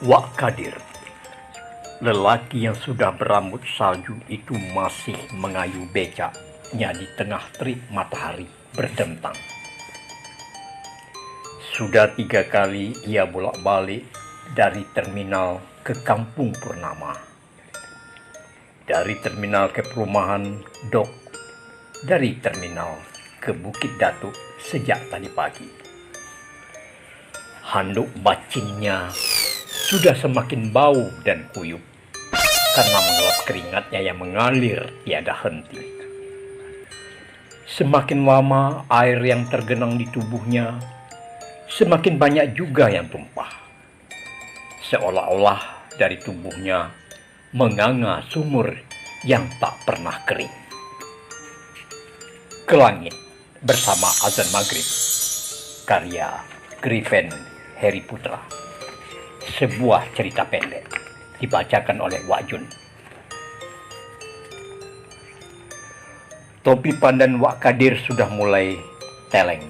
Wak Kadir, lelaki yang sudah berambut salju itu masih mengayuh becaknya di tengah terik matahari berdentang. Sudah 3 kali ia bolak-balik dari terminal ke Kampung Purnama, dari terminal ke perumahan Dok, dari terminal ke Bukit Datuk sejak tadi pagi. Handuk bacinnya sudah semakin bau dan kuyup karena menguap keringatnya yang mengalir tiada henti. Semakin lama air yang tergenang di tubuhnya, semakin banyak juga yang tumpah. Seolah-olah dari tubuhnya menganga sumur yang tak pernah kering. Ke langit bersama azan maghrib, karya Griven Heri Putra. Sebuah cerita pendek dibacakan oleh Wak Jun. Topi pandan Wak Kadir sudah mulai teleng.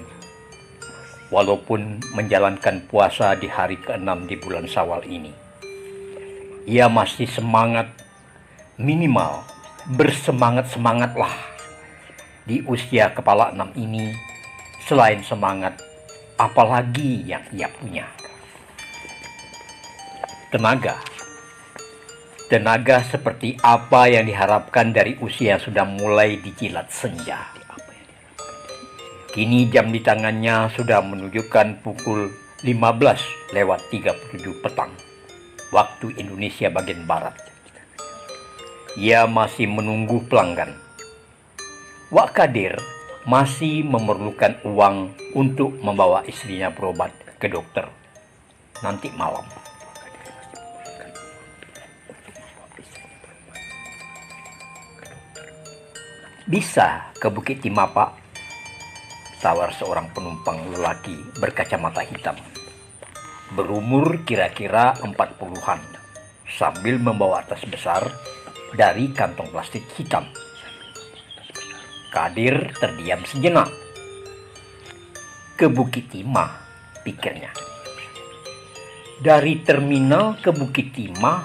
Walaupun menjalankan puasa di hari ke-6 di bulan Syawal ini, ia masih semangat, minimal bersemangat-semangatlah. Di usia kepala 6 ini, selain semangat, apalagi yang ia punya? Tenaga seperti apa yang diharapkan dari usia sudah mulai dijilat senja. Kini jam di tangannya sudah menunjukkan pukul 15:37 petang, waktu Indonesia bagian Barat. Ia masih menunggu pelanggan. Wak Kadir masih memerlukan uang untuk membawa istrinya berobat ke dokter nanti malam. "Bisa ke Bukit Timah, Pak?" tawar seorang penumpang lelaki berkacamata hitam, berumur kira-kira 40-an, sambil membawa tas besar dari kantong plastik hitam. Kadir terdiam sejenak. "Ke Bukit Timah," pikirnya. Dari terminal ke Bukit Timah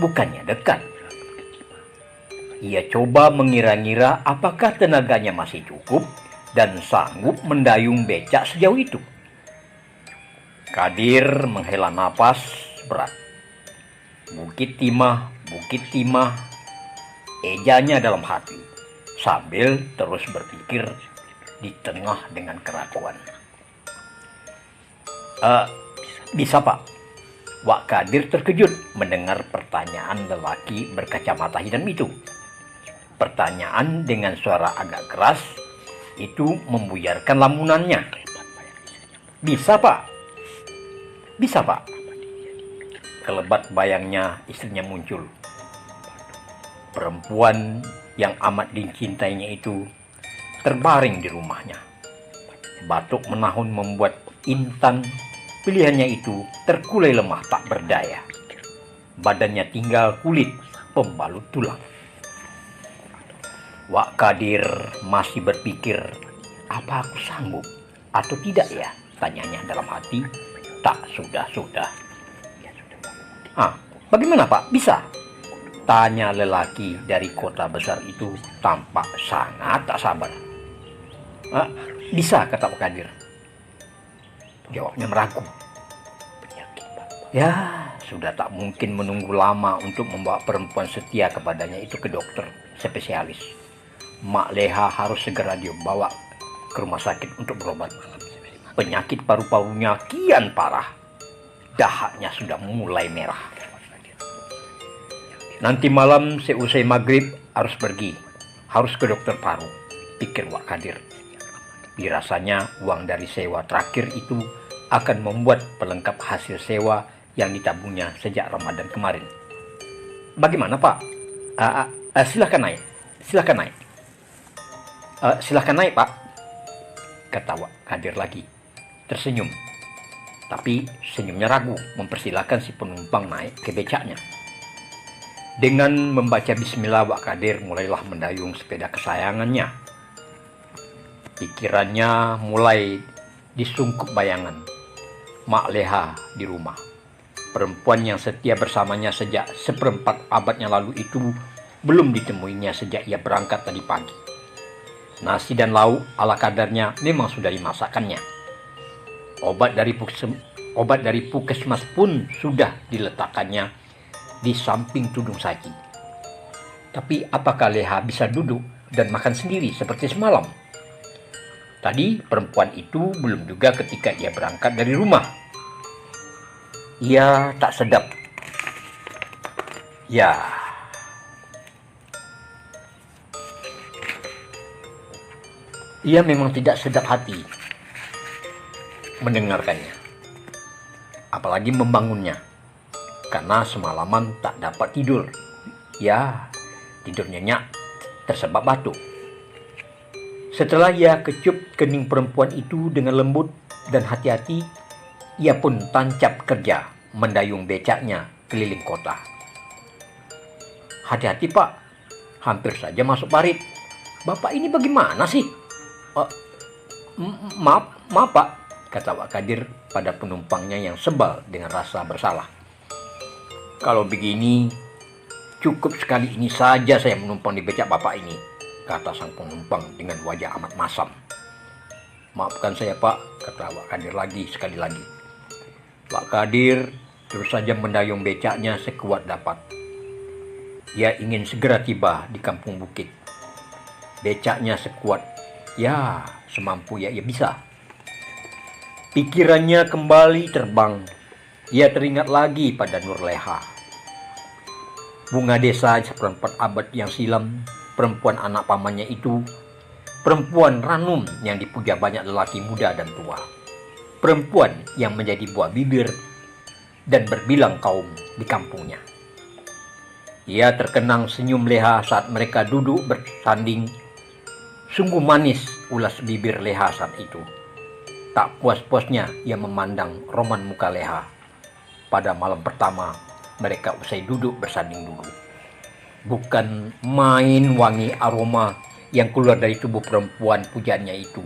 bukannya dekat. Ia coba mengira-ngira apakah tenaganya masih cukup dan sanggup mendayung becak sejauh itu. Kadir menghela napas berat. Bukit Timah, Bukit Timah, ejanya dalam hati, sambil terus berpikir di tengah dengan keraguan. Bisa, Pak?" Wak Kadir terkejut mendengar pertanyaan lelaki berkacamata hitam itu. Pertanyaan dengan suara agak keras itu membuyarkan lamunannya. "Bisa, Pak? Bisa, Pak?" Kelebat bayangnya istrinya muncul. Perempuan yang amat dicintainya itu terbaring di rumahnya. Batuk menahun membuat Intan, pilihannya itu, terkulai lemah tak berdaya. Badannya tinggal kulit pembalut tulang. Wak Kadir masih berpikir, apa aku sanggup atau tidak ya? Tanyanya dalam hati. Tak sudah-sudah. Bagaimana, Pak? Bisa? Tanya lelaki dari kota besar itu tampak sangat tak sabar. Bisa, kata Wak Kadir. Jawabnya meragu. Ya, sudah tak mungkin menunggu lama untuk membawa perempuan setia kepadanya itu ke dokter spesialis. Mak Leha harus segera dibawa ke rumah sakit untuk berobat. Penyakit paru-parunya kian parah. Dahaknya sudah mulai merah. Nanti malam seusai maghrib harus pergi. Harus ke dokter paru, pikir Wak Kadir. Dirasanya uang dari sewa terakhir itu akan membuat pelengkap hasil sewa yang ditabungnya sejak Ramadan kemarin. "Bagaimana, Pak?" Silahkan naik. Silahkan naik, Pak," kata Wak Kadir lagi, tersenyum. Tapi senyumnya ragu mempersilahkan si penumpang naik ke becaknya. Dengan membaca bismillah, Wak Kadir mulailah mendayung sepeda kesayangannya. Pikirannya mulai disungkup bayangan Mak Leha di rumah. Perempuan yang setia bersamanya sejak seperempat abad yang lalu itu belum ditemuinya sejak ia berangkat tadi pagi. Nasi dan lauk ala kadarnya memang sudah dimasakkannya. Obat dari puskesmas pun sudah diletakkannya di samping tudung saji. Tapi apakah Leha bisa duduk dan makan sendiri seperti semalam? Tadi perempuan itu belum juga ketika ia berangkat dari rumah. Ia tak sedap. Ya, ia memang tidak sedap hati mendengarkannya, apalagi membangunnya, karena semalaman tak dapat tidur. Ya, tidur nyenyak tersebab batuk. Setelah ia kecup kening perempuan itu dengan lembut dan hati-hati, ia pun tancap kerja mendayung becaknya keliling kota. Hati-hati Pak, hampir saja masuk parit. Bapak ini bagaimana sih? Maaf Pak, kata Wak Kadir pada penumpangnya yang sebal dengan rasa bersalah. Kalau begini, cukup sekali ini saja saya menumpang di becak Bapak ini, kata sang penumpang dengan wajah amat masam. Maafkan saya Pak, kata Wak Kadir lagi sekali lagi. Wak Kadir terus saja mendayung becaknya sekuat dapat. Ia ingin segera tiba di kampung bukit. Becaknya sekuat, ya semampu ia bisa. Pikirannya kembali terbang. Ia teringat lagi pada Nur Leha, bunga desa seperempat abad yang silam, perempuan anak pamannya itu, perempuan ranum yang dipuja banyak lelaki muda dan tua, perempuan yang menjadi buah bibir dan berbilang kaum di kampungnya. Ia terkenang senyum Leha saat mereka duduk bersanding. Sungguh manis ulas bibir Leha saat itu. Tak puas-puasnya ia memandang roman muka Leha pada malam pertama mereka usai duduk bersanding dulu. Bukan main wangi aroma yang keluar dari tubuh perempuan pujaannya itu.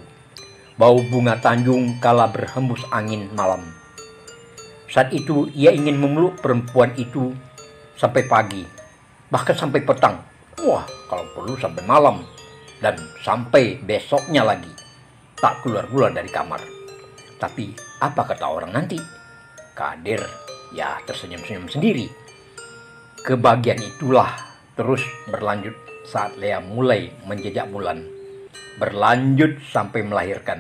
Bau bunga Tanjung kala berhembus angin malam. Saat itu ia ingin memeluk perempuan itu sampai pagi, bahkan sampai petang. Wah, kalau perlu sampai malam dan sampai besoknya lagi. Tak keluar-keluar dari kamar. Tapi apa kata orang nanti? Kadir ya tersenyum-senyum sendiri. Kebahagiaan itulah terus berlanjut saat Leha mulai menjejak bulan. Berlanjut sampai melahirkan.